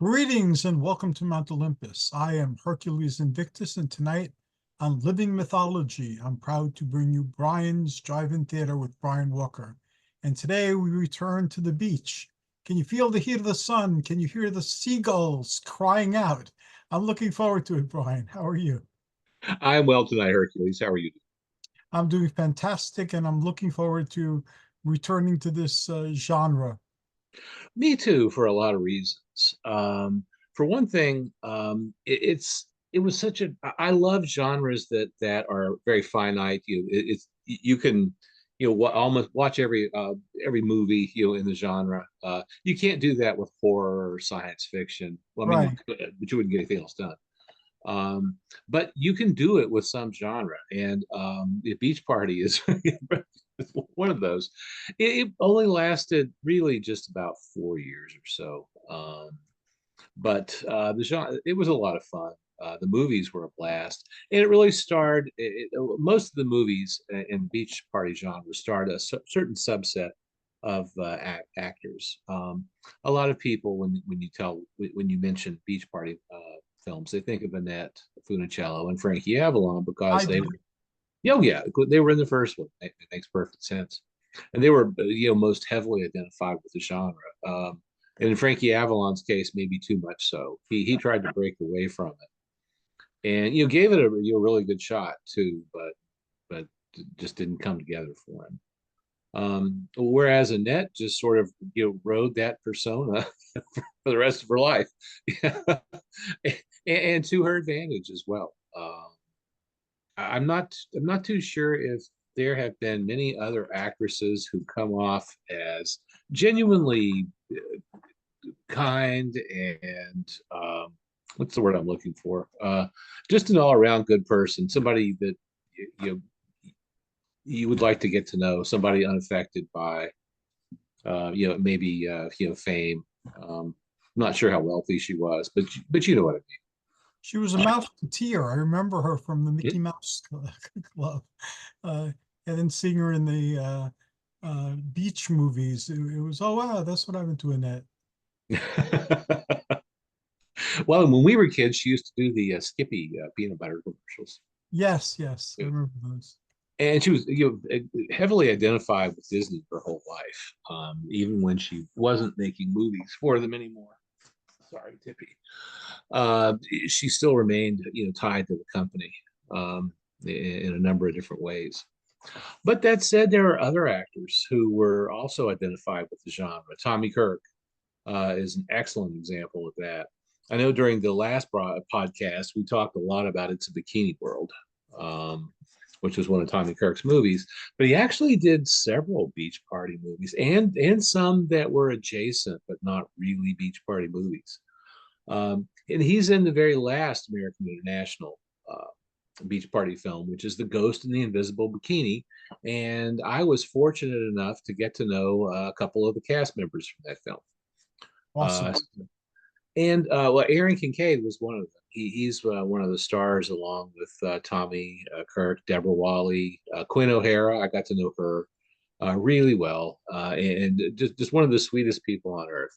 Greetings and welcome to Mount Olympus. I am Hercules Invictus, and tonight on Living Mythology, I'm proud to bring you Brian's Drive-In Theater with Brian Walke. And today we return to the beach. Can you feel the heat of the sun? Can you hear the seagulls crying out? I'm looking forward to it, Brian. How are you? I'm well tonight, Hercules. How are you? I'm doing fantastic, and I'm looking forward to returning to this genre. Me too, for a lot of reasons. For one thing, it was such a I love genres that are very finite. You can almost watch every movie in the genre. You can't do that with horror or science fiction. Well, I mean you Right. could, but you wouldn't get anything else done. But you can do it with some genre, and the Beach Party is one of those. It only lasted really just about 4 years or so, but the genre it was a lot of fun. The movies were a blast, and it really starred. Most of the movies in Beach Party genre starred a certain subset of actors. A lot of people, when you mention Beach Party films, they think of Annette Funicello and Frankie Avalon I because they do. were, oh yeah, they were in the first one. It makes perfect sense, and they were most heavily identified with the genre. And in Frankie Avalon's case, maybe too much so. He tried to break away from it, and gave it a really good shot too, but just didn't come together for him. Whereas Annette just sort of rode that persona for the rest of her life, and to her advantage as well. I'm not too sure if there have been many other actresses who come off as genuinely kind and what's the word I'm looking for? Just an all around good person, somebody that you you would like to get to know, somebody unaffected by maybe fame. I'm not sure how wealthy she was, but you know what I She was a mouse tear. I remember her from the mean. Mickey Mouse Club, uh, and then seeing her in the beach movies. It was, oh wow, that's what happened to Annette. Well, when we were kids, she used to do the Skippy peanut butter commercials. Yes, yes, I remember those. And she was heavily identified with Disney her whole life, even when she wasn't making movies for them anymore. Sorry, Tippy. Uh, she still remained tied to the company in a number of different ways. But that said, there are other actors who were also identified with the genre. Tommy Kirk is an excellent example of that. I know during the last podcast, we talked a lot about It's a Bikini World, um, which was one of Tommy Kirk's movies. But he actually did several beach party movies and some that were adjacent, but not really beach party movies. And he's in the very last American International beach party film, which is The Ghost in the Invisible Bikini. And I was fortunate enough to get to know a couple of the cast members from that film. Awesome. Uh, well, Aaron Kincaid was one of them. He's one of the stars, along with Tommy Kirk, Deborah Wally, Quinn O'Hara. I got to know her really well, and just one of the sweetest people on earth.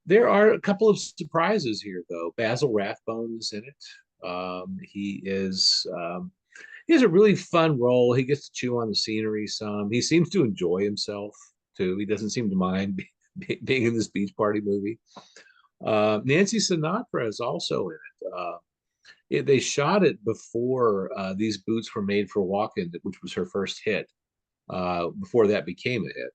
There are a couple of surprises here, though. Basil Rathbone is in it. He has a really fun role. He gets to chew on the scenery some. He seems to enjoy himself too. He doesn't seem to mind being in this beach party movie. Nancy Sinatra is also in it. They shot it before These Boots Were Made for Walking, which was her first hit. Before that became a hit.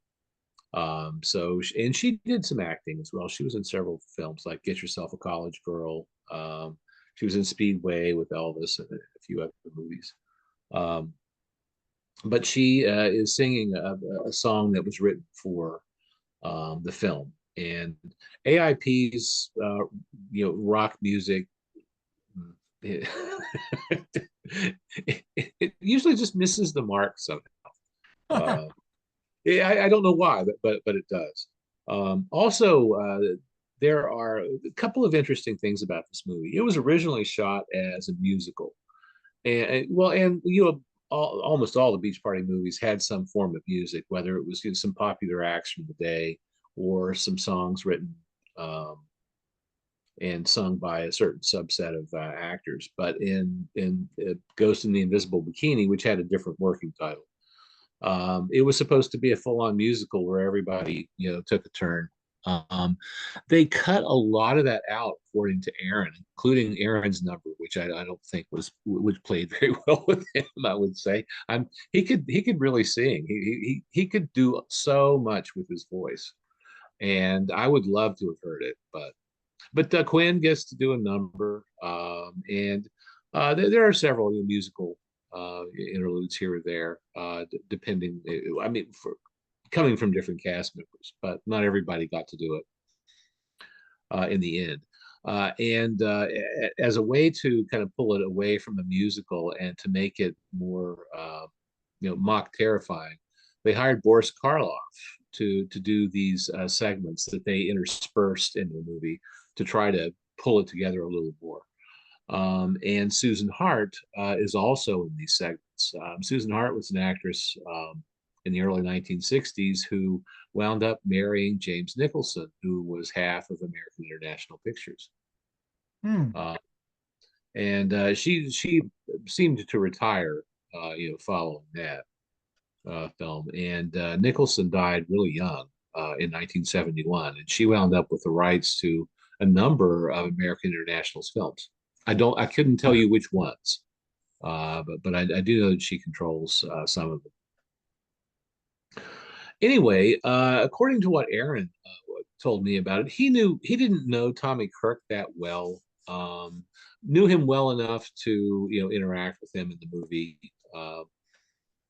And she did some acting as well. She was in several films like Get Yourself a College Girl. She was in Speedway with Elvis and a few other movies. Um, but she is singing a song that was written for the film. And AIP's rock music, it, it usually just misses the mark somehow. Uh, I don't know why, but it does. Also, there are a couple of interesting things about this movie. It was originally shot as a musical, and almost all the Beach Party movies had some form of music, whether it was some popular acts from the day or some songs written and sung by a certain subset of actors. But in Ghost in the Invisible Bikini, which had a different working title, it was supposed to be a full-on musical where everybody, took a turn. Um, they cut a lot of that out, according to Aaron, including Aaron's number, which I don't think was played very well with him. I would say, he could really sing. He could do so much with his voice, and I would love to have heard it. But Quinn gets to do a number, and there are several musical interludes here or there, depending. I mean, for coming from different cast members, but not everybody got to do it in the end. And as a way to kind of pull it away from the musical and to make it more, mock terrifying, they hired Boris Karloff to do these segments that they interspersed in the movie to try to pull it together a little more. And Susan Hart is also in these segments. Susan Hart was an actress in the early 1960s who wound up marrying James Nicholson, who was half of American International Pictures. Hmm. And she seemed to retire, following that film. And Nicholson died really young in 1971, and she wound up with the rights to a number of American International's films. I couldn't tell you which ones, but I do know that she controls some of them. Anyway, according to what Aaron told me about it, he didn't know Tommy Kirk that well. Knew him well enough to interact with him in the movie,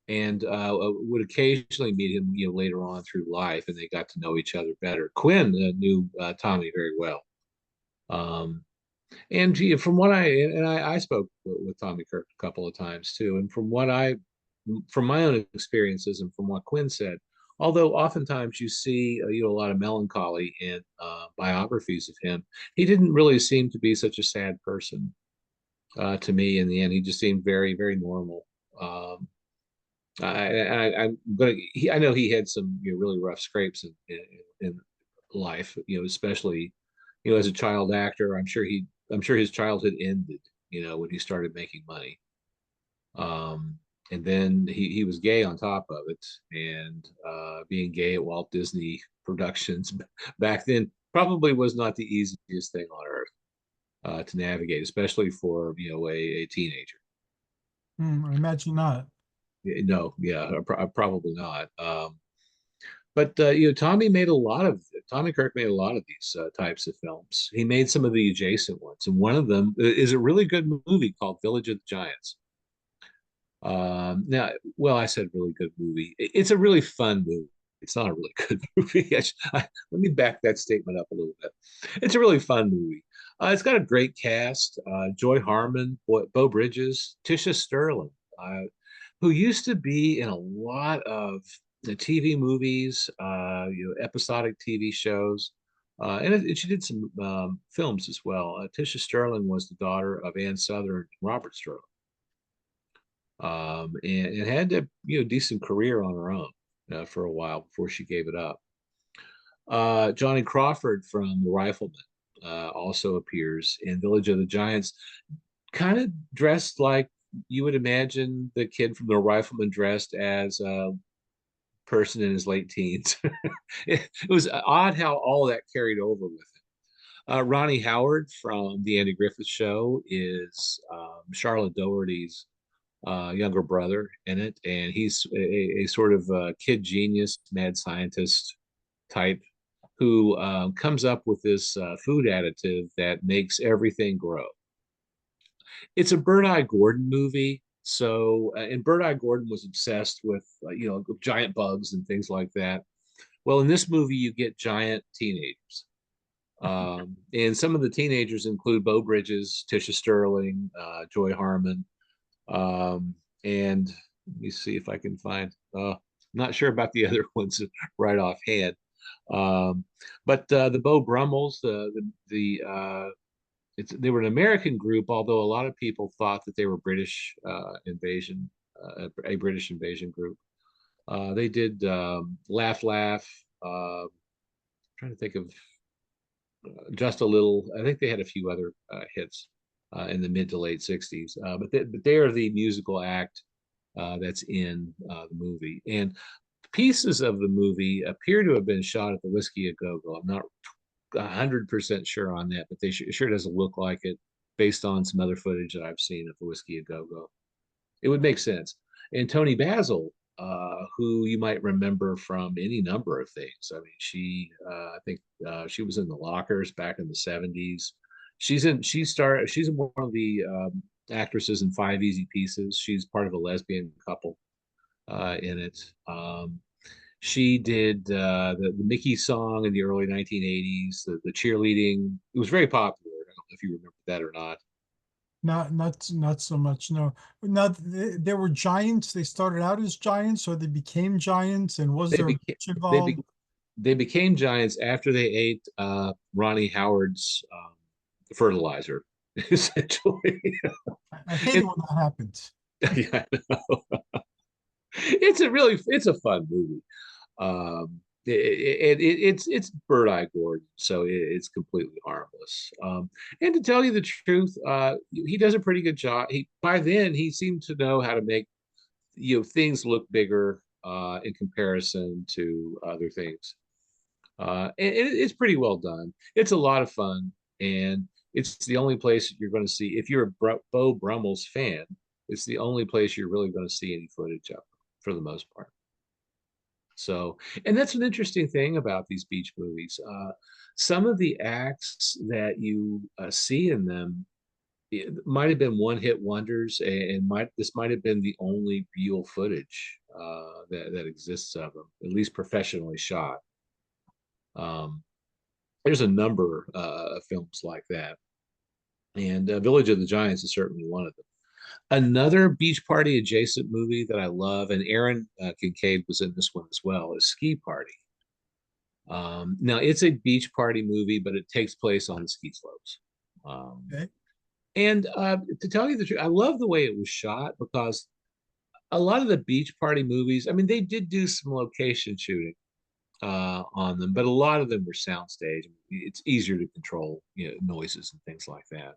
and would occasionally meet him later on through life, and they got to know each other better. Quinn knew Tommy very well. And gee, I spoke with Tommy Kirk a couple of times too, and from my own experiences and from what Quinn said, although oftentimes you see a lot of melancholy in biographies of him, he didn't really seem to be such a sad person to me. In the end, he just seemed very, very normal. I know he had some really rough scrapes in life, especially as a child actor. I'm sure his childhood ended when he started making money. And then he was gay on top of it, and being gay at Walt Disney Productions back then probably was not the easiest thing on earth to navigate, especially for a teenager. I imagine not. No, yeah, probably not. But Tommy Kirk made a lot of these types of films. He made some of the adjacent ones, and one of them is a really good movie called Village of the Giants. Now, well, I said really good movie. It's a really fun movie. It's not a really good movie. Let me back that statement up a little bit. It's a really fun movie. It's got a great cast: Joy Harmon, Bo Bridges, Tisha Sterling, who used to be in a lot of the TV movies, episodic TV shows, and she did some films as well. Tisha Sterling was the daughter of Ann Sothern and Robert Sterling, and had a decent career on her own for a while before she gave it up. Johnny Crawford from The Rifleman also appears in Village of the Giants, kind of dressed like you would imagine the kid from The Rifleman dressed as a person in his late teens. It was odd how all that carried over with him. Ronnie Howard from The Andy Griffith Show is Charlotte Doherty's younger brother in it, and he's a sort of kid genius, mad scientist type who comes up with this food additive that makes everything grow. It's a Bird-Eye Gordon movie. So, and Bird-Eye Gordon was obsessed with, giant bugs and things like that. Well, in this movie, you get giant teenagers. And some of the teenagers include Bo Bridges, Tisha Sterling, Joy Harmon. And let me see if I can find, not sure about the other ones right offhand. But the Beau Brummels, they were an American group, although a lot of people thought that they were British invasion, a British invasion group. They did Laugh Laugh. Trying to think of Just a Little. I think they had a few other hits in the mid to late 60s. But they are the musical act that's in the movie. And pieces of the movie appear to have been shot at the Whiskey a Go Go. I'm not 100% sure on that, but it sure doesn't look like it based on some other footage that I've seen of the Whiskey a Go Go. It would make sense. And Tony Basil, who you might remember from any number of things. I mean, I think she was in The Lockers back in the 70s. She's one of the actresses in Five Easy Pieces. She's part of a lesbian couple in it. She did the Mickey song in the early 1980s, the cheerleading. It was very popular. I don't know if you remember that or not. Not so much. No. Now they were giants. They started out as giants, or they became giants. And was They there a became witch they involved? be, they became giants after they ate Ronnie Howard's fertilizer, essentially. I hate it And, when that happens. yeah, it's a fun movie. It's Bird Eye Gordon, so it's completely harmless. And to tell you the truth, he does a pretty good job. By then he seemed to know how to make things look bigger in comparison to other things. And it's pretty well done. It's a lot of fun, and it's the only place you're going to see if you're a Beau Brummels fan. It's the only place you're really going to see any footage of, for the most part. So, and that's an interesting thing about these beach movies. Some of the acts that you see in them, it might have been one-hit wonders, and this might have been the only real footage that exists of them, at least professionally shot. Um, there's a number of films like that, and Village of the Giants is certainly one of them. Another beach party adjacent movie that I love, and Aaron Kincaid was in this one as well, is Ski Party. Now it's a beach party movie, but it takes place on the ski slopes. Okay. And to tell you the truth, I love the way it was shot because a lot of the beach party movies, I mean, they did do some location shooting on them, but a lot of them were soundstage. It's easier to control, noises and things like that.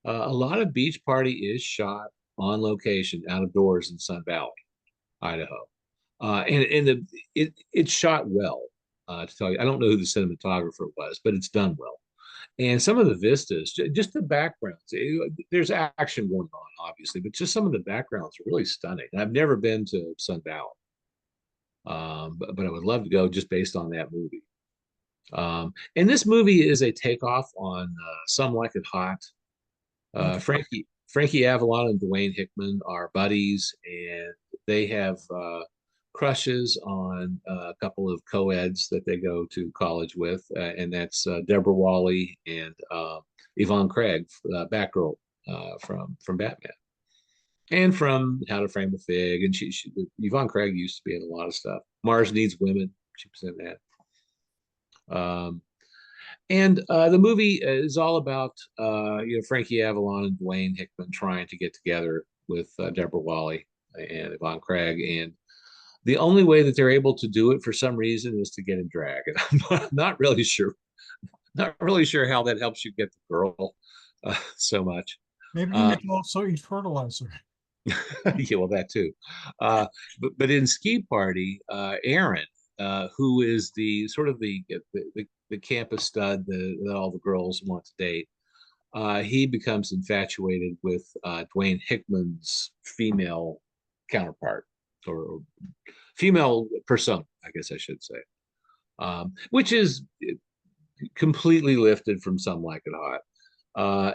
A lot of Beach Party is shot on location out of doors in Sun Valley, Idaho, and it's shot well. To tell you, I don't know who the cinematographer was, but it's done well. And some of the vistas, just the backgrounds, there's action going on, obviously, but just some of the backgrounds are really stunning. I've never been to Sun Valley, but I would love to go just based on that movie. And this movie is a takeoff on Some Like It Hot. Okay. Frankie Avalon and Dwayne Hickman are buddies, and they have crushes on a couple of co-eds that they go to college with, and that's Deborah Wally and Yvonne Craig, Batgirl from Batman, and from How to Frame a Fig. And Yvonne Craig used to be in a lot of stuff. Mars Needs Women, she was in that. And the movie is all about Frankie Avalon and Dwayne Hickman trying to get together with Deborah Wally and Yvonne Craig, and the only way that they're able to do it for some reason is to get in drag. And I'm not really sure how that helps you get the girl so much. Maybe you Uh, can also eat fertilizer. yeah, well, that too. Uh, but in Ski Party, Aaron, who is the sort of the campus stud that all the girls want to date, he becomes infatuated with Dwayne Hickman's female counterpart or female persona, I guess I should say, which is completely lifted from Some Like It Hot,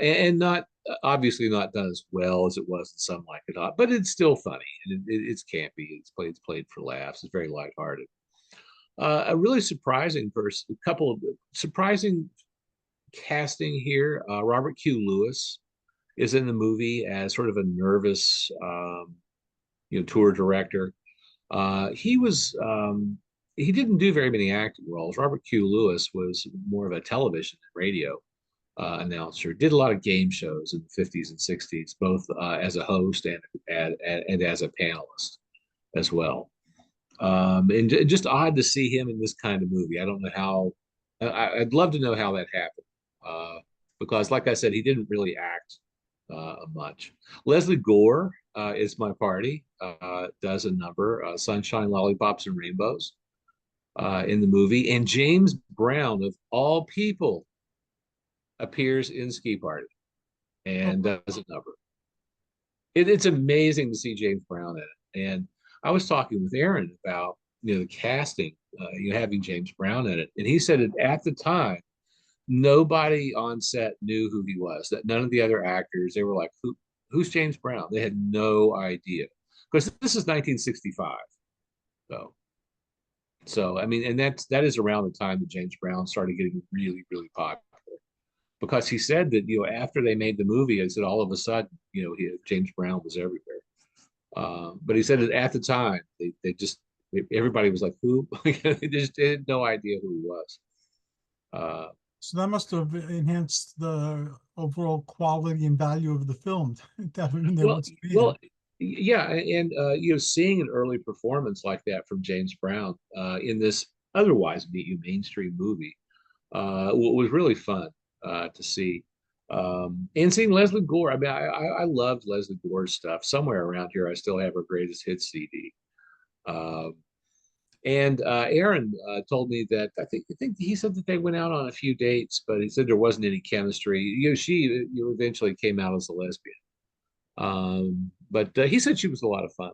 and not obviously not done as well as it was in Some Like It Hot, but it's still funny and it's campy. It's played for laughs. It's very lighthearted. A really surprising person, a couple of surprising casting here. Robert Q. Lewis is in the movie as sort of a nervous, tour director. He didn't do very many acting roles. Robert Q. Lewis was more of a television and radio announcer. Did a lot of game shows in the 50s and 60s, both as a host and as a panelist as well. And just odd to see him in this kind of movie. I don't know how I'd love to know how that happened, because, like I said, he didn't really act much. Leslie Gore is my party. Does a number, Sunshine, Lollipops, and Rainbows, in the movie, and James Brown, of all people, appears in Ski Party and Oh, does a number. It's amazing to see James Brown in it. And I was talking with Aaron about the casting, having James Brown in it, and he said that at the time nobody on set knew who he was. That none of the other actors, they were like, who's James Brown? They had no idea because this is 1965. So, I mean, and that is around the time that James Brown started getting really, really popular. Because he said that after they made the movie, I said all of a sudden James Brown was everywhere. But he said that at the time they just everybody was like, who? They just had no idea who he was. Uh, so that must have enhanced the overall quality and value of the film. That when they well, once made well, it. yeah, and seeing an early performance like that from James Brown in this otherwise mainstream movie was really fun to see. And seeing Leslie Gore, I mean, I loved Leslie Gore's stuff. Somewhere around here, I still have her greatest hits CD. Um, and Aaron told me that I think he said that they went out on a few dates, but he said there wasn't any chemistry. She eventually came out as a lesbian. But he said she was a lot of fun.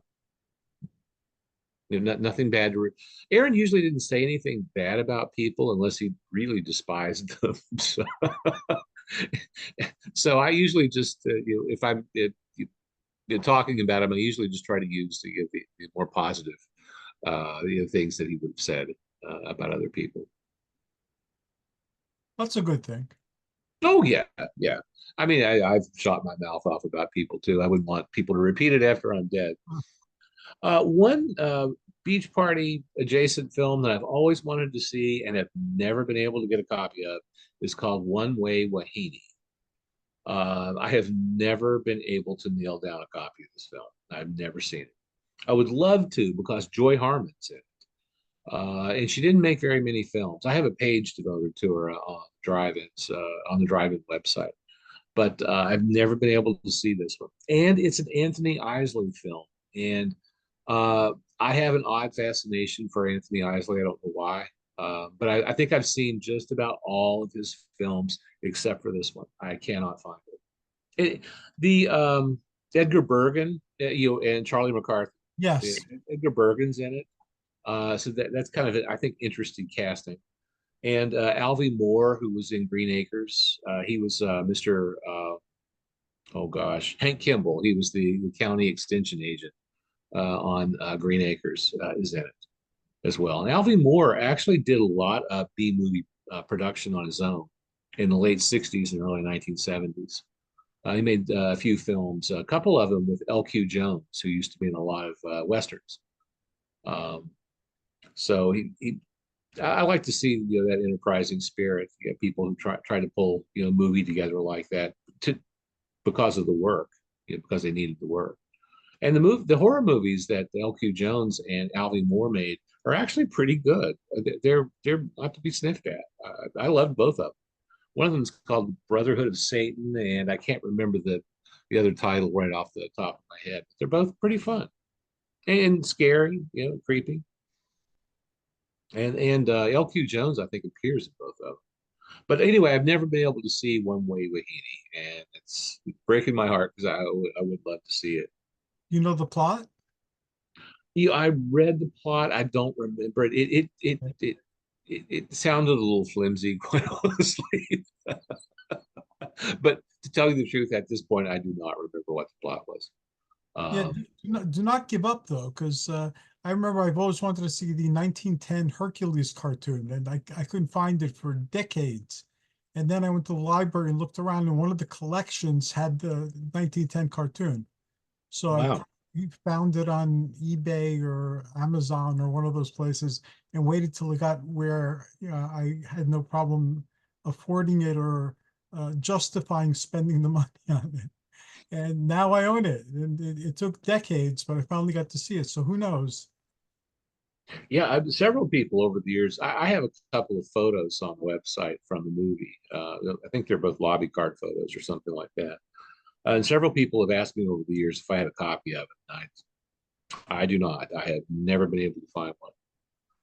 Nothing bad to Aaron usually didn't say anything bad about people unless he really despised them. So I usually just if I'm talking about him, I usually just try to use the more positive things that he would have said about other people. That's a good thing. Oh yeah, yeah. I mean, I've shot my mouth off about people too. I wouldn't want people to repeat it after I'm dead. One beach party adjacent film that I've always wanted to see and have never been able to get a copy of is called One Way Wahine. I have never been able to nail down a copy of this film. I've never seen it. I would love to because Joy Harmon's in it. And she didn't make very many films. I have a page devoted to her on drive-ins, on the drive-in website, but I've never been able to see this one. And it's an Anthony Isley film, and I have an odd fascination for Anthony Isley. I don't know why, but I think I've seen just about all of his films except for this one. I cannot find it. The Edgar Bergen, and Charlie McCarthy. Yeah, Yes. Edgar Bergen's in it. So that's kind of, I think, interesting casting. And Alvy Moore, who was in Green Acres, he was Mr. Oh gosh, Hank Kimball. He was the county extension agent on Green Acres, is in it as well. And Alvy Moore actually did a lot of B movie production on his own in the late '60s and early 1970s. He made a few films, a couple of them with L.Q. Jones, who used to be in a lot of westerns. Um, so I like to see that enterprising spirit. People who try to pull a movie together like that because of the work, because they needed the work. And the horror movies that L.Q. Jones and Alvy Moore made are actually pretty good. They're not to be sniffed at. I love both of them. One of them is called Brotherhood of Satan, and I can't remember the other title right off the top of my head. They're both pretty fun and scary, creepy. And L.Q. Jones, I think, appears in both of them. But anyway, I've never been able to see One Way Wahine, and it's breaking my heart because I would love to see it. You know the plot? I read the plot. I don't remember it. It sounded a little flimsy, quite honestly. But to tell you the truth, at this point, I do not remember what the plot was. Yeah, Um, do not give up though, because I remember I've always wanted to see the 1910 Hercules cartoon, and I couldn't find it for decades. And then I went to the library and looked around, and one of the collections had the 1910 cartoon. So wow. found it on eBay or Amazon or one of those places, and waited till it got where I had no problem affording it or justifying spending the money on it. And now I own it. And it took decades, but I finally got to see it. So who knows? Yeah, several people over the years. I have a couple of photos on the website from the movie. I think they're both lobby card photos or something like that. And several people have asked me over the years if I had a copy of it. I do not. I have never been able to find one.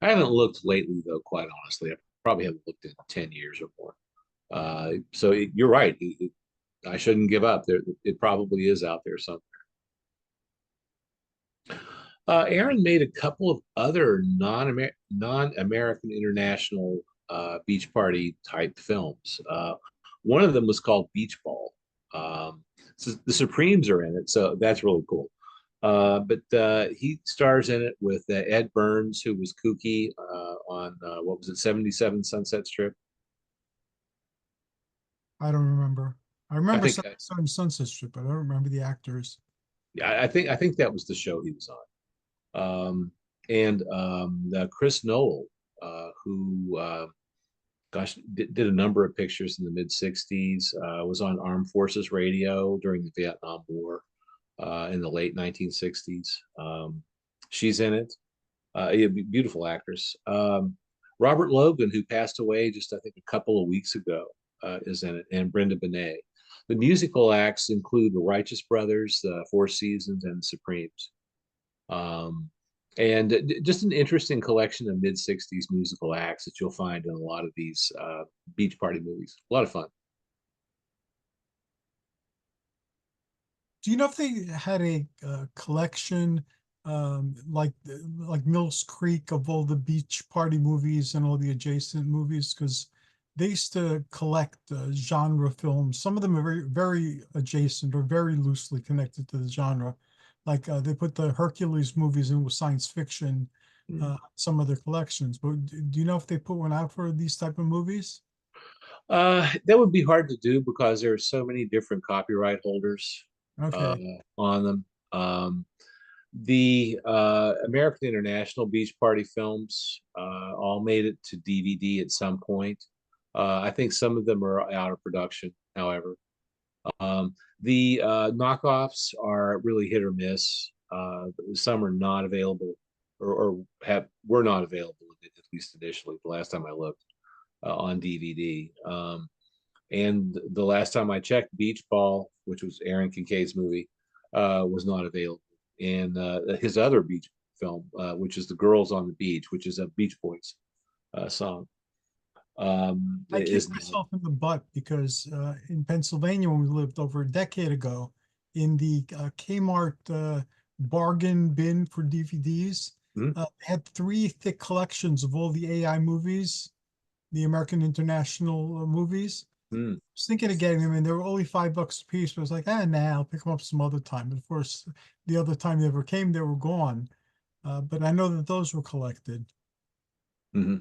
I haven't looked lately, though, quite honestly. I probably haven't looked in 10 years or more. You're right. I shouldn't give up. It probably is out there somewhere. Aaron made a couple of other non-American international beach party type films. One of them was called Beach Ball. So the Supremes are in it, so that's really cool. But he stars in it with Ed Burns, who was Kooky on what was it, 77 Sunset Strip? I don't remember. I I remember think, Sunset Strip, but I don't remember the actors. yeah, I think that was the show he was on. And Chris Noel, who gosh, did a number of pictures in the mid 60s, was on Armed Forces Radio during the Vietnam War in the late 1960s. She's in it. Yeah, beautiful actress. Robert Logan, who passed away just, I think, a couple of weeks ago, is in it, and Brenda Benet. The musical acts include the Righteous Brothers, the Four Seasons, and the Supremes. Um, and just an interesting collection of mid 60s musical acts that you'll find in a lot of these beach party movies. A lot of fun. Do you know if they had a collection like Mills Creek of all the beach party movies and all the adjacent movies? Because they used to collect genre films. Some of them are very adjacent or very loosely connected to the genre. Like they put the Hercules movies in with science fiction, Mm. some of their collections. But do you know if they put one out for these type of movies? That would be hard to do because there are so many different copyright holders uh, Okay. on them. The American International Beach Party films all made it to DVD at some point. I think some of them are out of production, however. The knockoffs are really hit or miss. Some are not available or were not available, at least initially, the last time I looked, on DVD. And the last time I checked, Beach Ball, which was Aaron Kincaid's movie, was not available. And his other beach film, which is The Girls on the Beach, which is a Beach Boys song, I is kicked not. myself in the butt because in Pennsylvania, when we lived over a decade ago, in the Kmart bargain bin for DVDs, Hmm? they had three thick collections of all the AI movies, the American International movies. Hmm. I was thinking of getting them, and they were only $5 a piece. But I was like, nah, I'll pick them up some other time. Of course, the other time they ever came, they were gone. But I know that those were collected. Hmm.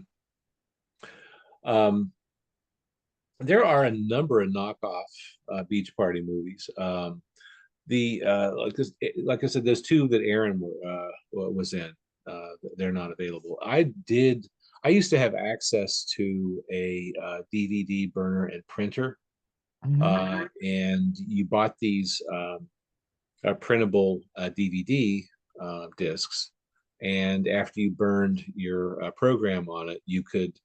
Um, there are a number of knockoff beach party movies. The like I said, there's two that Aaron was in. They're not available. I used to have access to a DVD burner and printer, Mhm. and you bought these printable DVD discs, and after you burned your program on it, you could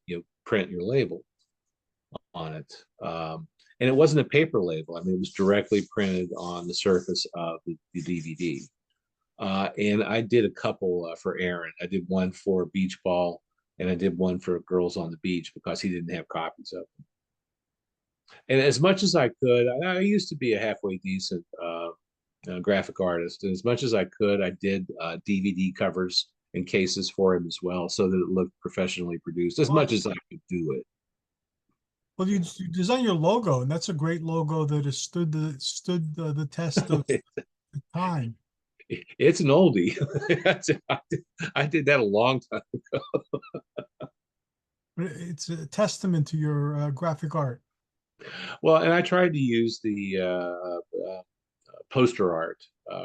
print your label on it. And it wasn't a paper label. I mean, it was directly printed on the surface of the DVD. And I did a couple for Aaron. I did one for Beach Ball, and I did one for Girls on the Beach because he didn't have copies of them. And as much as I could, I used to be a halfway decent graphic artist. And as much as I could, I did DVD covers and cases for him as well, so that it looked professionally produced as Well, much as I could do it. Well, you design your logo, and that's a great logo that has stood the test of time. It's an oldie. I did that a long time. It's a testament to your graphic art. Well, and I tried to use the poster art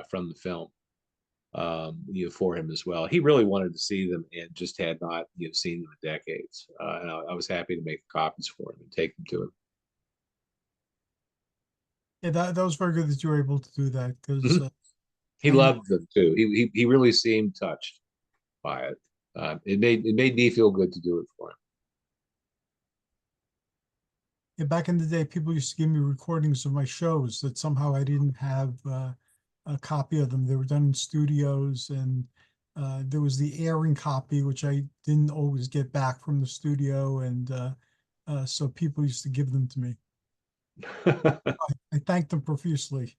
from the film, for him as well. He really wanted to see them and just had not, seen them in decades. And I was happy to make copies for him and take them to him. Yeah, that was very good that you were able to do that because Mhm. He I know loved them too. He really seemed touched by it. It made me feel good to do it for him. Yeah, back in the day, people used to give me recordings of my shows that somehow I didn't have a copy of them. They were done in studios, and there was the airing copy, which I didn't always get back from the studio, and so people used to give them to me. I thanked them profusely.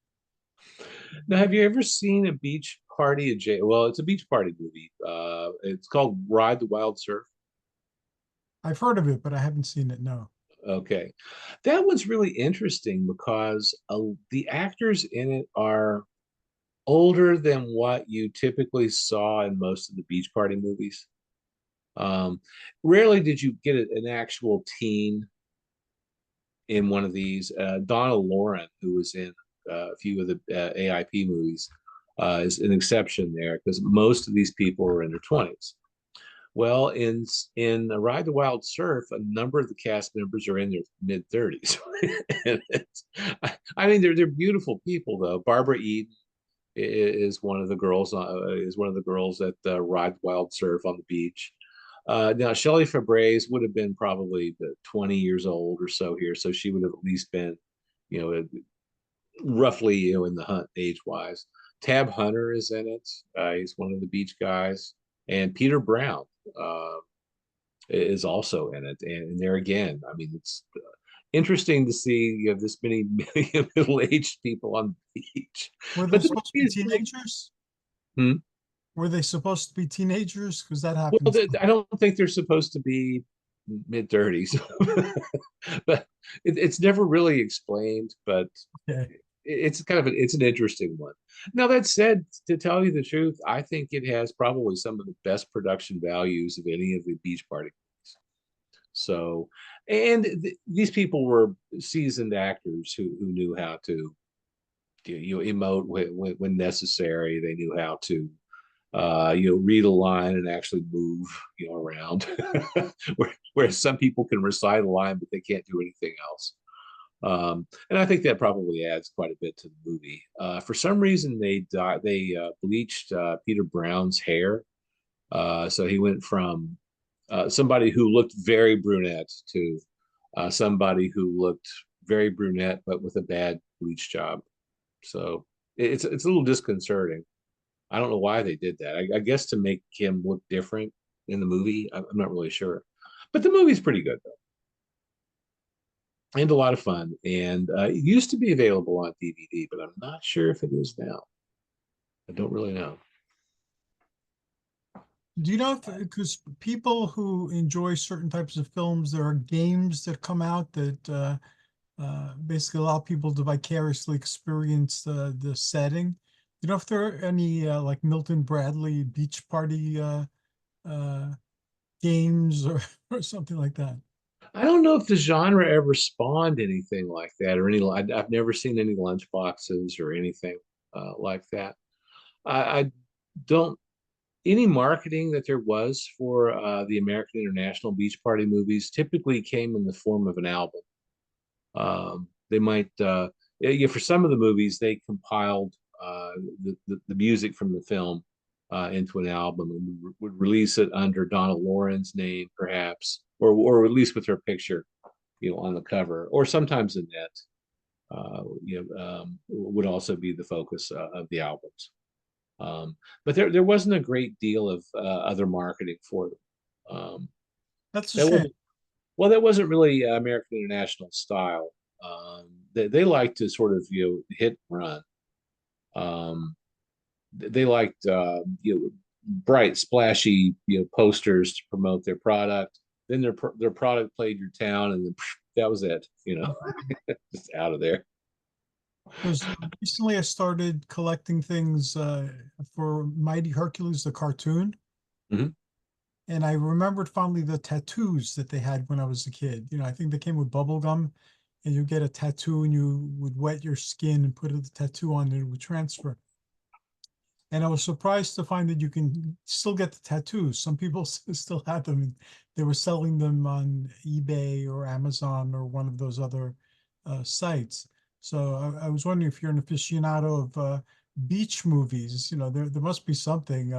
Now, have you ever seen a beach party at J? Well, it's a beach party movie. It's called Ride the Wild Surf. I've heard of it, but I haven't seen it. No. Okay, that one's really interesting because the actors in it are older than what you typically saw in most of the beach party movies. Um, Rarely did you get an actual teen in one of these. Donna Lauren, who was in a few of the AIP movies, is an exception there because most of these people are in their 20s. Well, in Ride the Wild Surf, a number of the cast members are in their mid 30s. I mean, they're beautiful people though. Barbara Eden is one of the girls at Ride the Wild Surf on the beach. Now, Shelley Fabares would have been probably 20 years old or so here, so she would have at least been, you know, roughly, in the hunt age wise. Tab Hunter is in it. He's one of the beach guys, and Peter Brown uh, is also in it. And there again, I mean, it's interesting to see you have this many middle-aged people on the beach. Were they But the supposed to movie be is really, teenagers? hmm? Were they supposed to be teenagers? Because that Well, happens. I don't think they're supposed to be mid 30s, but it's never really explained. But Okay. it's kind of it's an interesting one. Now that said, to tell you the truth, I think it has probably some of the best production values of any of the beach party movies. So, and these people were seasoned actors who knew how to emote when necessary. They knew how to read a line and actually move, around. Whereas some people can recite a line, but they can't do anything else. And I think that probably adds quite a bit to the movie. For some reason, they bleached Peter Brown's hair, so he went from somebody who looked very brunette to somebody who looked very brunette but with a bad bleach job. So it's a little disconcerting. I don't know why they did that. I guess to make him look different in the movie. I'm not really sure, but the movie's pretty good though, and a lot of fun. And it used to be available on DVD, but I'm not sure if it is now. I don't really know. Do you know if, because people who enjoy certain types of films, there are games that come out that basically allow people to vicariously experience the setting. You know if there are any like Milton Bradley beach party uh, games or, or something like that? I don't know if the genre ever spawned anything like that, or I've never seen any lunch boxes or anything like that. I don't any marketing that there was for the American International Beach Party movies typically came in the form of an album. They might, yeah, for some of the movies, they compiled the music from the film into an album and would release it under Donna Lauren's name, perhaps, or at least with her picture, on the cover, or sometimes Annette, would also be the focus of the albums. But there wasn't a great deal of other marketing for them. That's a That shame. wasn't Well, that wasn't really American International style. They like to sort of hit and run. They liked bright, splashy posters to promote their product. Then their product played your town, and then that was it. Just out of there. Because recently I started collecting things for Mighty Hercules, the cartoon. Mhm. And I remembered fondly the tattoos that they had when I was a kid. I think they came with bubble gum, and you get a tattoo and you would wet your skin and put the tattoo on and it would transfer. And I was surprised to find that you can still get the tattoos. Some people still have them. And they were selling them on eBay or Amazon or one of those other sites. So I was wondering if you're an aficionado of beach movies. There must be something.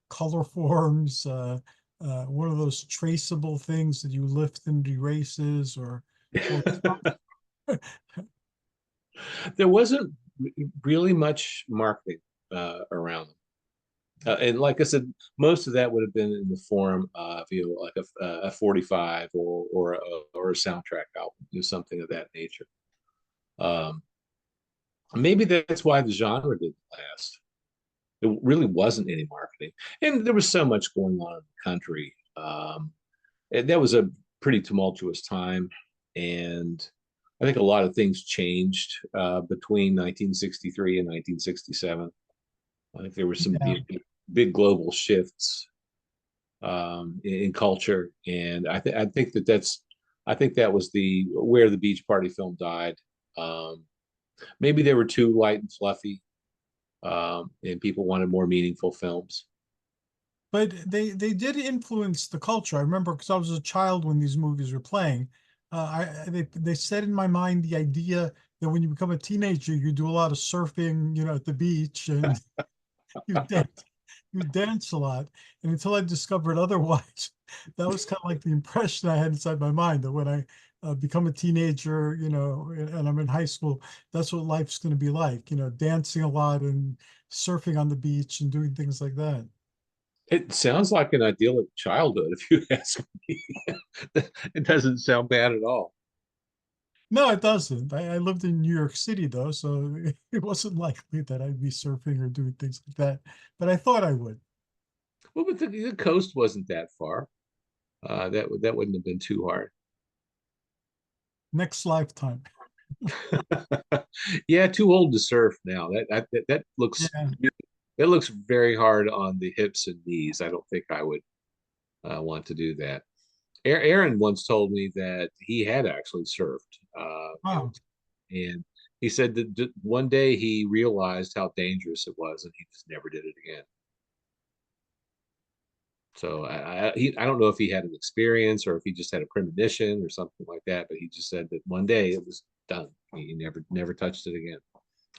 Color forms, one of those traceable things that you lift and erases, or There wasn't really much marketing around them. And like I said, most of that would have been in the form of, like a 45 or a soundtrack album, something of that nature. Um, Maybe that's why the genre didn't last. There really wasn't any marketing, and there was so much going on in the country. And that was a pretty tumultuous time, and I think a lot of things changed between 1963 and 1967. I think there were some yeah. big global shifts in culture, and I think that was the where the Beach Party film died. Maybe they were too light and fluffy, and people wanted more meaningful films. But they did influence the culture. I remember because I was a child when these movies were playing. They set in my mind the idea that when you become a teenager, you do a lot of surfing, at the beach, and you dance, you dance a lot. And until I discovered otherwise, that was kind of like the impression I had inside my mind that when I become a teenager, and I'm in high school, that's what life's going to be like, dancing a lot and surfing on the beach and doing things like that. It sounds like an idyllic childhood, if you ask me. It doesn't sound bad at all. No, it doesn't. I lived in New York City though, so it wasn't likely that I'd be surfing or doing things like that. But I thought I would. Well, but the coast wasn't that far. That wouldn't have been too hard. Next lifetime. Yeah, too old to surf now. Yeah. That looks very hard on the hips and knees. I don't think I would want to do that. Aaron once told me that he had actually surfed, Wow. and he said that one day he realized how dangerous it was, and he just never did it again. So I don't know if he had an experience or if he just had a premonition or something like that, but he just said that one day it was done. He never touched it again.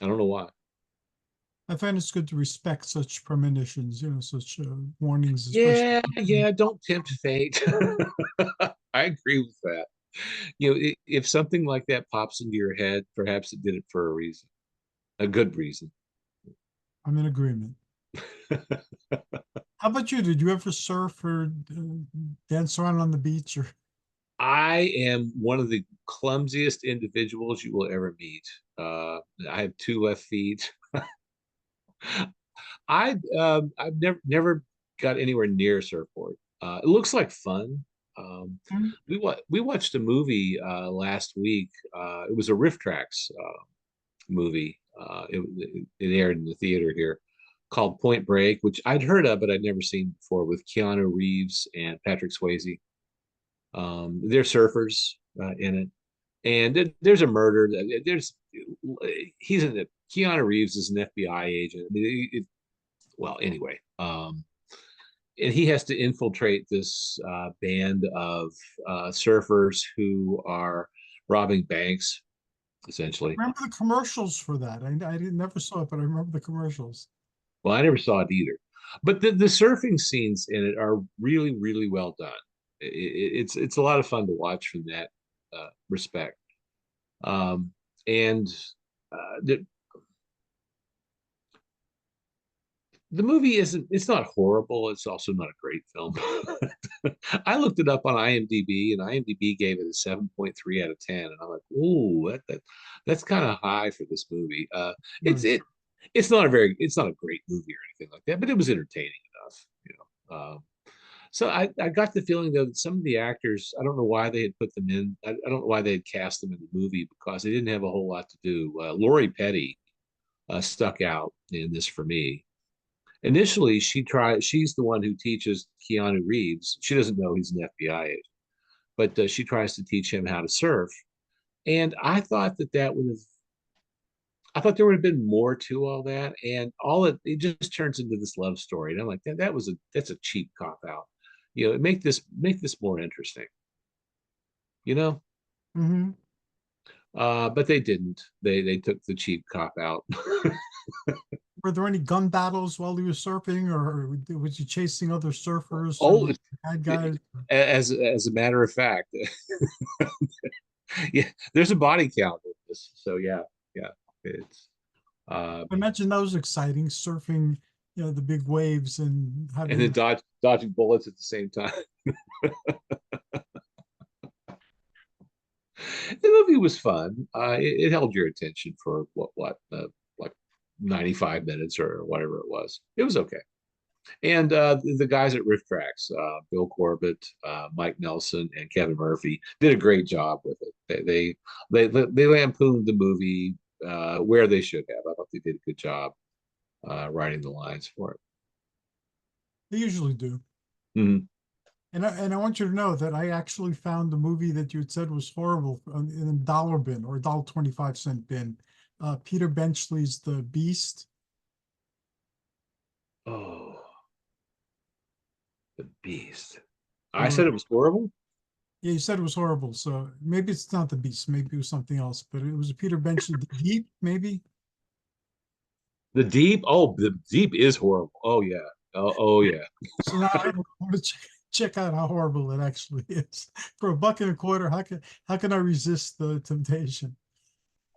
I don't know why. I find it's good to respect such premonitions, such warnings, especially. Yeah, yeah, don't tempt fate. I agree with that. If something like that pops into your head, perhaps it did it for a reason, a good reason. I'm in agreement. How about you? Did you ever surf or dance around on the beach? Or I am one of the clumsiest individuals you will ever meet. I have two left feet. I've never got anywhere near a surfboard. It looks like fun. Mhm. We watched a movie last week. It was a Riff Tracks movie. It aired in the theater here, called Point Break, which I'd heard of but I'd never seen before, with Keanu Reeves and Patrick Swayze. They're surfers in it, and there's a murder. There's he's in it. Keanu Reeves is an FBI agent. I mean, well, anyway, and he has to infiltrate this band of surfers who are robbing banks, essentially. Remember the commercials for that? I didn't never saw it, but I remember the commercials. Well, I never saw it either, but the surfing scenes in it are really, really well done. It's a lot of fun to watch from that respect. Um, and the movie isn't, it's not horrible. It's also not a great film. I looked it up on IMDb, and IMDb gave it a 7.3 out of 10. And I'm like, ooh, that's kind of high for this movie. It's Nice. it it's not a great movie or anything like that, but it was entertaining enough. So I got the feeling though that some of the actors, I don't know why they had put them in. I don't know why they had cast them in the movie, because they didn't have a whole lot to do. Lori Petty stuck out in this for me. Initially, she's the one who teaches Keanu Reeves. She doesn't know he's an FBI agent, but she tries to teach him how to surf. And I thought there would have been more to all that, and it just turns into this love story. And I'm like, that's a cheap cop out. Make this more interesting. You know, Hmm. but they didn't. They took the cheap cop out. Were there any gun battles while he was surfing, or was he chasing other surfers Oh, or bad guys? as a matter of fact, yeah, there's a body count in this. So yeah, yeah, it's I imagine that was exciting, surfing, the big waves and and then having. dodging bullets at the same time. The movie was fun. It held your attention for like 95 minutes or whatever it was. It was okay. And the guys at Riff Tracks, Bill Corbett, Mike Nelson, and Kevin Murphy did a great job with it. They lampooned the movie where they should have. I thought they did a good job writing the lines for it. They usually do. Mhm. And I want you to know that I actually found the movie that you had said was horrible in a dollar bin or a $1.25 bin. Peter Benchley's The Beast. Oh, the Beast. I Or said it was horrible. yeah, you said it was horrible. So maybe it's not The Beast. Maybe it was something else. But it was a Peter Benchley The Deep, maybe. The Deep. Oh, the Deep is horrible. Oh yeah. Oh yeah. So now I want to check out how horrible it actually is. For $1.25, how can I resist the temptation?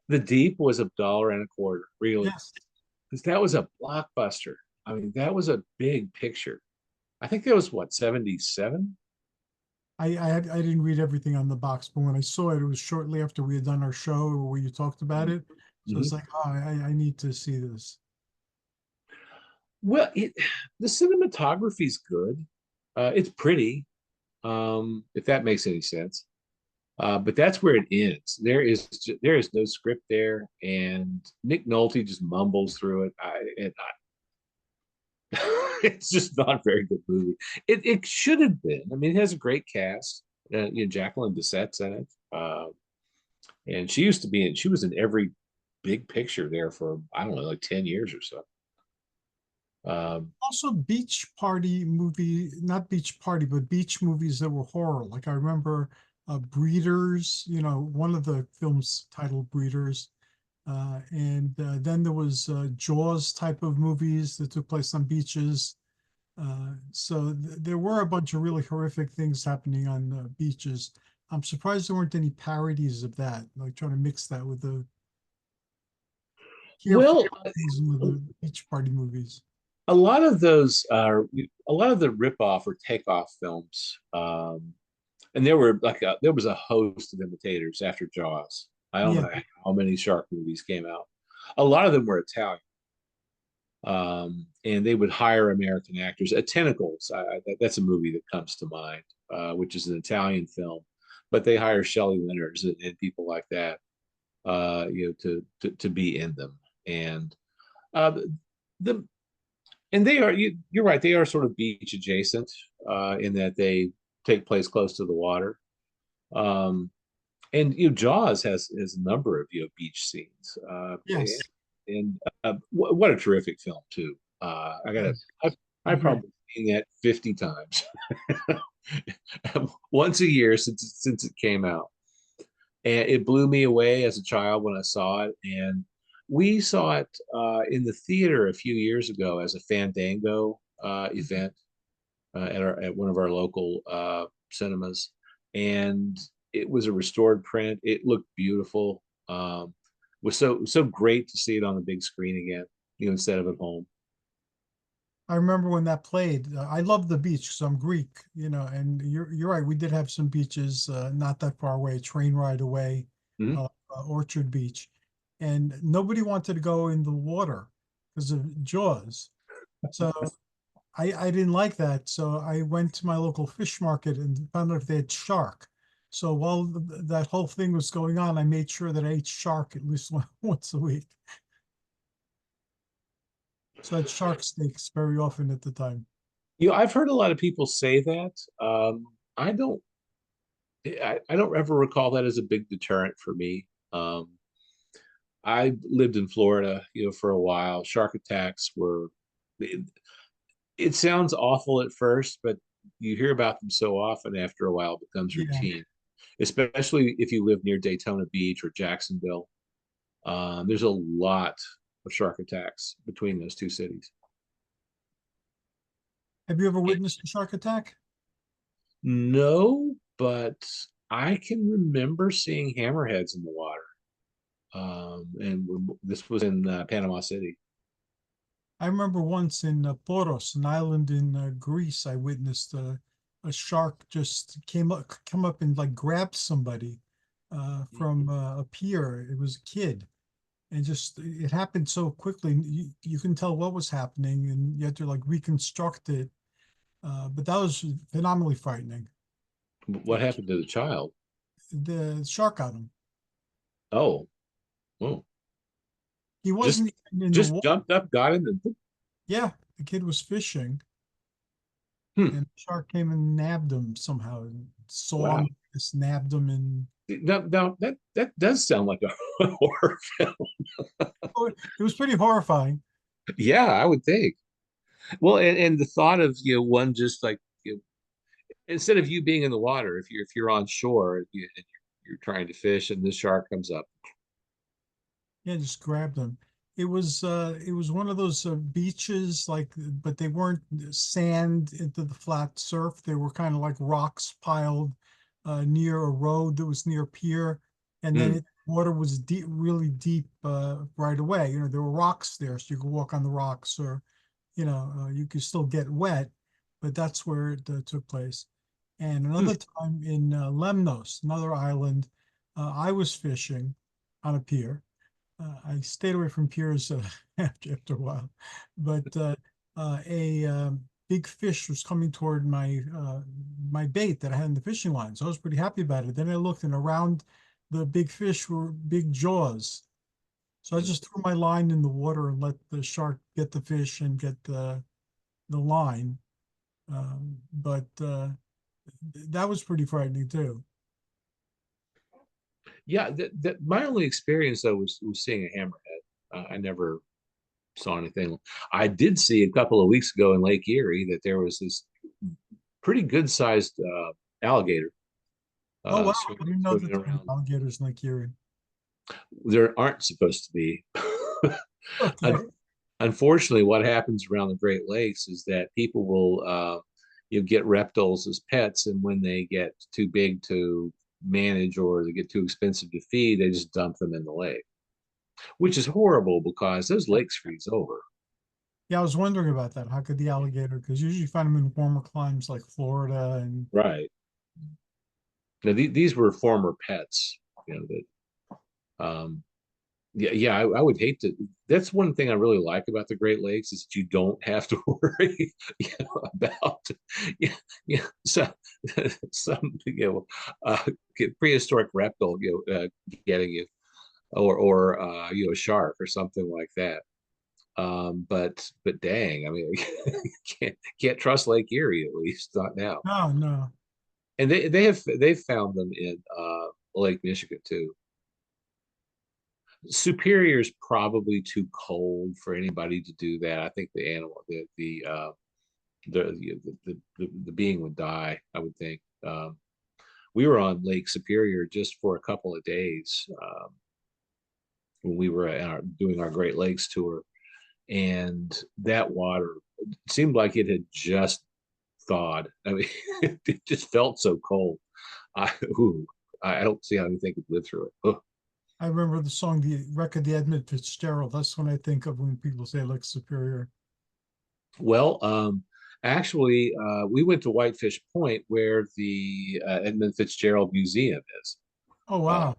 The Deep was $1.25. Really, Yes. because that was a blockbuster. I mean, that was a big picture. I think that was what, 77? I didn't read everything on the box, but when I saw it, it was shortly after we had done our show where you talked about it. So Mm-hmm. it's like, oh, I need to see this. Well, the cinematography is good. It's pretty, if that makes any sense. But that's where it ends. There is no script there, and Nick Nolte just mumbles through it. It's just not a very good movie. It should have been. I mean, it has a great cast. Jacqueline Bisset's in it, and she used to be in. She was in every big picture there for I don't know, like 10 years or so. Also, beach party movie, not beach party, but beach movies that were horror. Like I remember Breeders, one of the films titled Breeders. And then there was Jaws type of movies that took place on beaches. So there were a bunch of really horrific things happening on beaches. I'm surprised there weren't any parodies of that, like trying to mix that with the carefree well, realism of the beach party movies. a lot of those are a lot of the rip-off or takeoff films. And there was a host of imitators after Jaws. I don't Yeah, know how many shark movies came out. A lot of them were Italian. And they would hire American actors. Tentacles, that's a movie that comes to mind, which is an Italian film. But they hire Shelley Leonards and people like that, to be in them. And uh, the and they are you're right. They are sort of beach adjacent in that they take place close to the water. Um, and Jaws has a number of beach scenes. yes, And what a terrific film too. yes, I've agree. probably seen that 50 times, once a year since it came out, and it blew me away as a child when I saw it. And we saw it in the theater a few years ago as a Fandango event at one of our local cinemas, and it was a restored print. It looked beautiful. Was so great to see it on the big screen again, instead of at home. I remember when that played. I love the beach because I'm Greek, and you're right. We did have some beaches not that far away, train ride away, Mhm. Orchard Beach, and nobody wanted to go in the water because of Jaws. So I didn't like that. So I went to my local fish market and found out if they had shark. So while that whole thing was going on, I made sure that I ate shark at least once a week. So I had shark steaks very often at the time. I've heard a lot of people say that. I don't. I don't ever recall that as a big deterrent for me. I lived in Florida, for a while. Shark attacks were. It, it sounds awful at first, but you hear about them so often. After a while, it becomes Yeah. routine. Especially if you live near Daytona Beach or Jacksonville. There's a lot. of shark attacks between those two cities. Have you ever witnessed a shark attack? No, but I can remember seeing hammerheads in the water. And this was in Panama City. I remember once in Poros, an island in Greece, I witnessed a shark just come up and like grab somebody from a pier. It was a kid, and just it happened so quickly. You couldn't tell what was happening, and you had to like reconstruct it. But that was phenomenally frightening. What happened to the child? The shark got him. Oh, oh, He just wasn't even in the just water. jumped up, got him, and Yeah, the kid was fishing, hmm, and the shark came and nabbed him somehow, and saw wow. him, just nabbed him, and Now that does sound like a horror film. oh, it was pretty horrifying. Yeah, I would think. Well, and the thought of one just like instead of you being in the water, if you're on shore, and you're trying to fish, and this shark comes up. Yeah, just grabbed him. It was one of those beaches, like, but they weren't sand into the flat surf. They were kind of like rocks piled near a road that was near a pier, and then Hmm. water was deep, really deep right away. You know, there were rocks there, so you could walk on the rocks, or you could still get wet, but that's where it took place. And Hmm. another time in Lemnos, another island, I was fishing on a pier. I stayed away from piers after a while, but a big fish was coming toward my bait that I had in the fishing line. So I was pretty happy about it. Then I looked, and around the big fish were big jaws. So I Hmm. just threw my line in the water and let the shark get the fish and get the line. But that was pretty frightening too. Yeah, that my only experience though was seeing a hammerhead. I never saw anything. I did see a couple of weeks ago in Lake Erie that there was this pretty good sized alligator Oh wow! I didn't know swimming that there were around. alligators in Lake Erie. There aren't supposed to be. Okay. Unfortunately, what happens around the Great Lakes is that people will get reptiles as pets, and when they get too big to manage or they get too expensive to feed, they just dump them in the lake, which is horrible because those lakes freeze over. Yeah, I was wondering about that. How could the alligator? Because usually you find them in warmer climes like Florida and Right. Now, these were former pets, that yeah, yeah, I would hate to. That's one thing I really like about the Great Lakes is that you don't have to worry, about, yeah, yeah, so some, prehistoric reptile, getting you, or a shark or something like that. But dang, I mean, can't trust Lake Erie, at least not now. no, no. And they've found them in Lake Michigan too. Superior is probably too cold for anybody to do that. I think the animal, the being would die. I would think. We were on Lake Superior just for a couple of days when we were doing our Great Lakes tour, and that water seemed like it had just thawed. I mean, it just felt so cold. I, ooh, I don't see how anything could live through it. Ugh. I remember the song, the record, the Edmund Fitzgerald. That's when I think of when people say Lake Superior. Well, actually, we went to Whitefish Point where the Edmund Fitzgerald Museum is. Oh Uh, wow.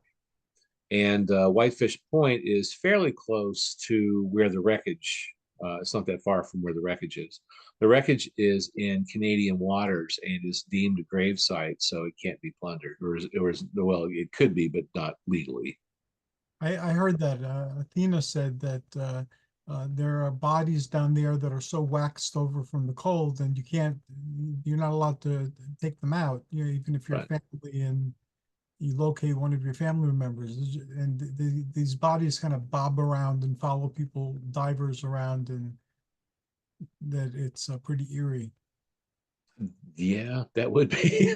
and Whitefish Point is fairly close to where the wreckage, it's not that far from where the wreckage is. The wreckage is in Canadian waters and is deemed a grave site, so it can't be plundered. Well, it could be, but not legally. I heard that Athena said that there are bodies down there that are so waxed over from the cold, and you're not allowed to take them out. You know, even if you're Right. family and you locate one of your family members, and these bodies kind of bob around and follow people, divers around, and that it's pretty eerie. Yeah, that would be.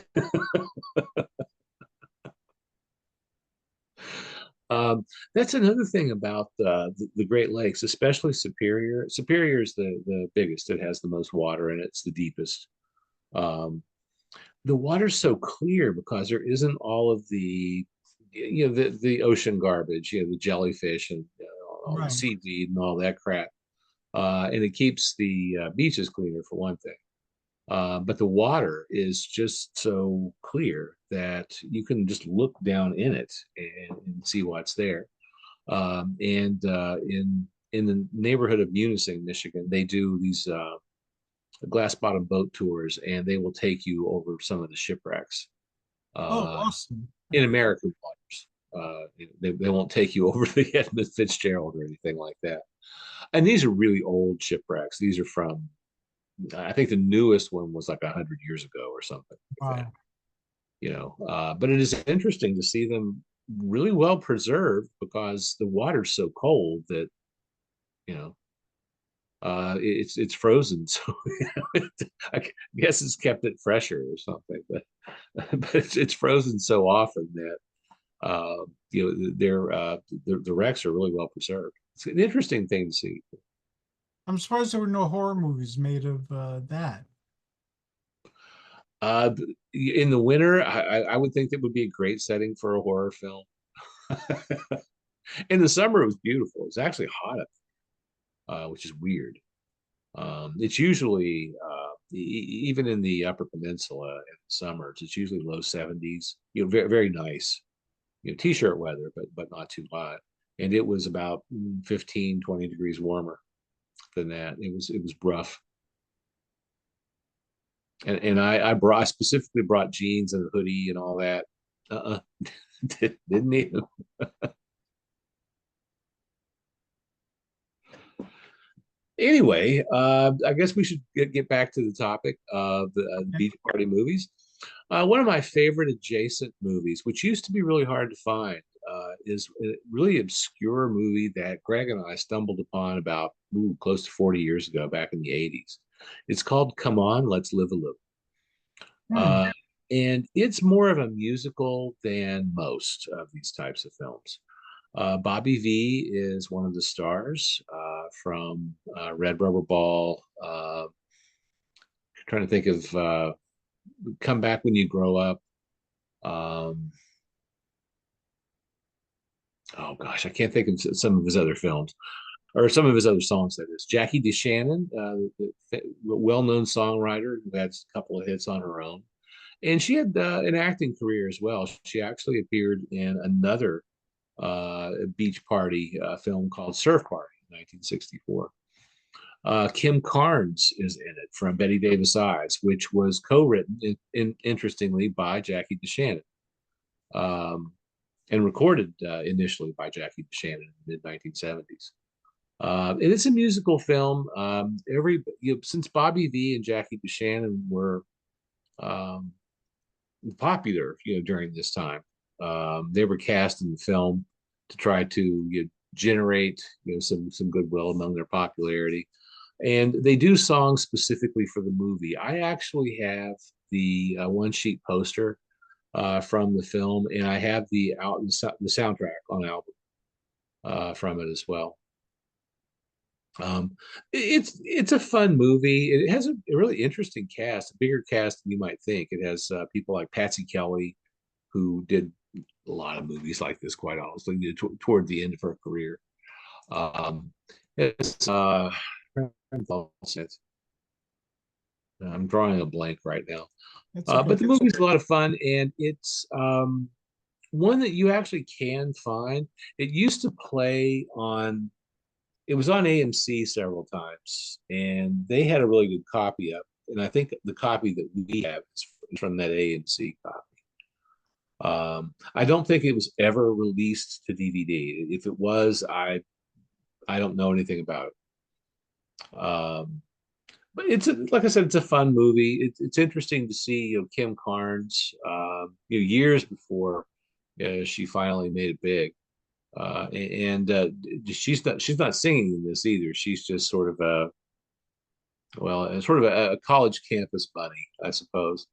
That's another thing about the Great Lakes, especially Superior. Superior is the biggest. It has the most water and it's the deepest. Um, the water's so clear because there isn't all of the ocean garbage, the jellyfish and all the Right. seaweed and all that crap. And it keeps the beaches cleaner for one thing. But the water is just so clear that you can just look down in it and see what's there. And in the neighborhood of Munising, Michigan, they do these glass bottom boat tours, and they will take you over some of the shipwrecks Oh, uh, awesome. in American waters. They won't take you over the Edmund Fitzgerald or anything like that. And these are really old shipwrecks. These are from, I think the newest one was like 100 years ago or something like that. Wow. But it is interesting to see them really well preserved because the water's so cold that you know it's frozen. So I guess it's kept it fresher or something, but but it's frozen so often that the wrecks are really well preserved. It's an interesting thing to see. I'm surprised there were no horror movies made of that. Uh, in the winter, I would think that would be a great setting for a horror film. In the summer, it was beautiful. It was actually hot up, which is weird. It's usually even in the Upper Peninsula in the summers, it's usually low 70s. Very very nice. T-shirt weather, but not too hot. And it was about 15, 20 degrees warmer than that. It was rough. And I specifically brought jeans and a hoodie and all that. Uh-uh. Didn't need them. Anyway, I guess we should get back to the topic of the Okay. beach party movies. One of my favorite adjacent movies, which used to be really hard to find, is a really obscure movie that Greg and I stumbled upon about close to 40 years ago, back in the 80s. It's called Come On, Let's Live a Little. Hmm. Uh, and it's more of a musical than most of these types of films. Bobby V is one of the stars from Red Rubber Ball. Trying to think of Come Back When You Grow Up. Um, oh gosh, I can't think of some of his other films or some of his other songs. That is Jackie DeShannon, the well-known songwriter who had a couple of hits on her own, and she had an acting career as well. She actually appeared in another beach party film called Surf Party in 1964. Kim Carnes is in it from Betty Davis Eyes, which was co-written, interestingly, by Jackie DeShannon, um, and recorded initially by Jackie DeShannon in the mid 1970s. And it's a musical film. Since Bobby V and Jackie DeShannon were um, popular, during this time, they were cast in the film to try to generate some goodwill among their popularity, and they do songs specifically for the movie. I actually have the one sheet poster from the film, and I have the soundtrack on album from it as well. Um, it's a fun movie. It has a really interesting cast, a bigger cast than you might think. It has people like Patsy Kelly, who did a lot of movies like this, quite honestly, toward the end of her career. Um, it's I'm drawing a blank right now. That's okay. But the movie's a lot of fun, and it's one that you actually can find. It used to play on. It was on AMC several times, and they had a really good copy of it. And I think the copy that we have is from that AMC copy. I don't think it was ever released to DVD. If it was, I don't know anything about it. But like I said, it's a fun movie. It's interesting to see Kim Carnes, years before she finally made it big. And she's not singing in this either. She's just sort of a college campus bunny, I suppose.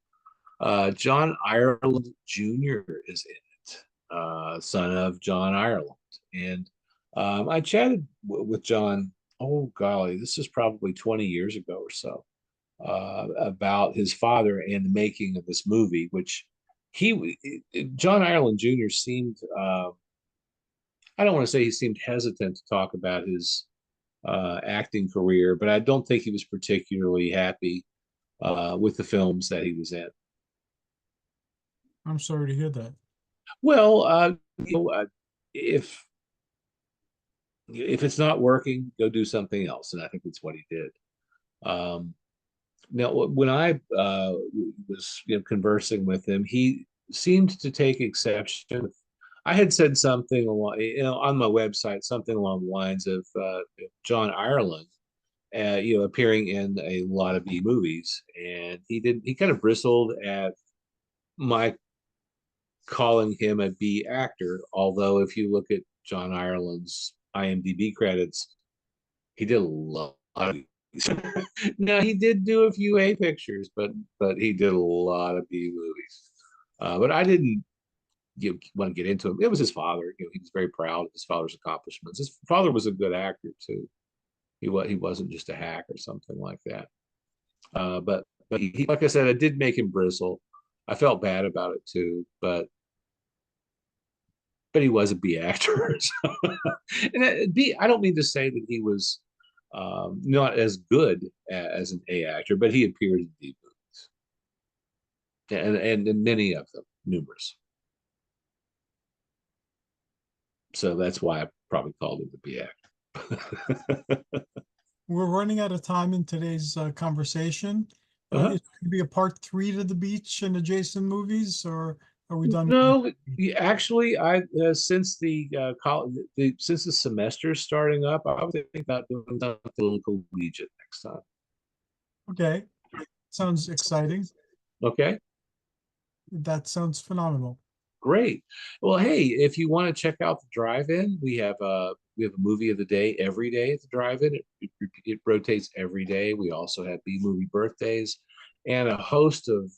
John Ireland Jr. is in it. son of John Ireland. And I chatted with John, oh golly, this is probably 20 years ago or so, about his father and the making of this movie, which John Ireland Jr. seemed, I don't want to say he seemed hesitant to talk about his acting career, but I don't think he was particularly happy with the films that he was in. I'm sorry to hear that. Well, if it's not working, go do something else, and I think that's what he did. Um, Now, when I was conversing with him, he seemed to take exception. I had said something along, on my website, something along the lines of John Ireland, appearing in a lot of B movies, and he did. He kind of bristled at my calling him a B actor. Although, if you look at John Ireland's IMDb credits, he did a lot of no, he did do a few A pictures, but he did a lot of B movies. But I didn't want to get into him. It was his father. He was very proud of his father's accomplishments. His father was a good actor too. He wasn't just a hack or something like that. But he, like I said, it did make him bristle. I felt bad about it too, but he was a B actor. So. And B, I don't mean to say that he was not as good as an A actor, but he appeared in D movies, and many of them, numerous. So that's why I probably called him the B actor. We're running out of time in today's conversation. Uh-huh. Is it going to be a part 3 to the beach and adjacent movies, or are we done? No, actually, I since the college, since the semester starting up, I was thinking about doing something a little collegiate next time. Okay, sounds exciting. Okay, That sounds phenomenal. great. Well, hey, if you want to check out the drive-in, we have a movie of the day every day at the drive-in. It rotates every day. We also have B movie birthdays and a host of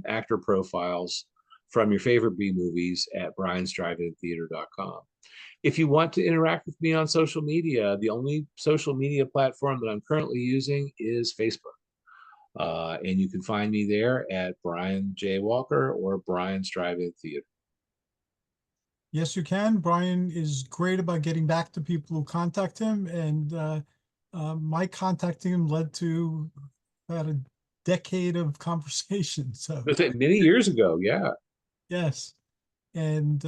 actor profiles from your favorite B movies at briansdrive-in-theater.com. If you want to interact with me on social media, the only social media platform that I'm currently using is Facebook. And you can find me there at Brian J. Walker or Brian's Drive-In Theater. Yes, you can. Brian is great about getting back to people who contact him, and my contacting him led to about a decade of conversation. So, Many years ago, yeah. yes. And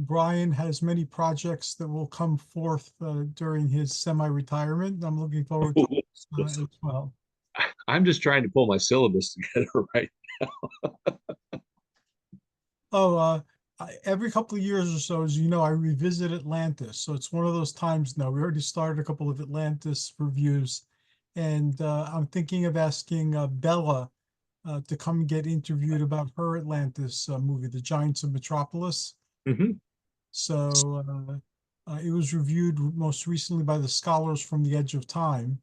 Brian has many projects that will come forth during his semi-retirement. I'm looking forward to as well. I'm just trying to pull my syllabus together right. Oh, every couple of years or so, as you know, I revisit Atlantis. So it's one of those times now. We already started a couple of Atlantis reviews, and I'm thinking of asking Bella to come and get interviewed about her Atlantis movie, The Giants of Metropolis. Mhm. So it was reviewed most recently by the scholars from The Edge of Time.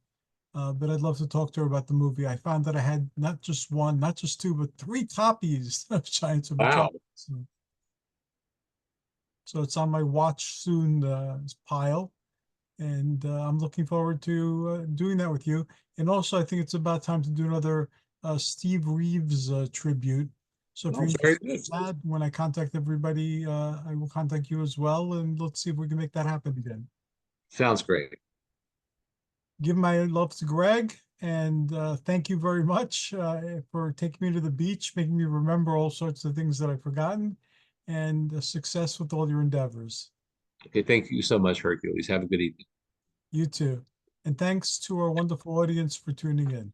But I'd love to talk to her about the movie. I found that I had not just one, not just two, but 3 copies of Giants of Wow. Metropolis. So it's on my watch soon pile. And I'm looking forward to doing that with you. And also, I think it's about time to do another Steve Reeves tribute. So if Oh, you're very interested good. in that, when I contact everybody, I will contact you as well. And let's see if we can make that happen again. Sounds great. Give my love to Greg. And thank you very much for taking me to the beach, making me remember all sorts of things that I've forgotten, and success with all your endeavors. Okay, thank you so much, Hercules. Have a good evening. You too. And thanks to our wonderful audience for tuning in.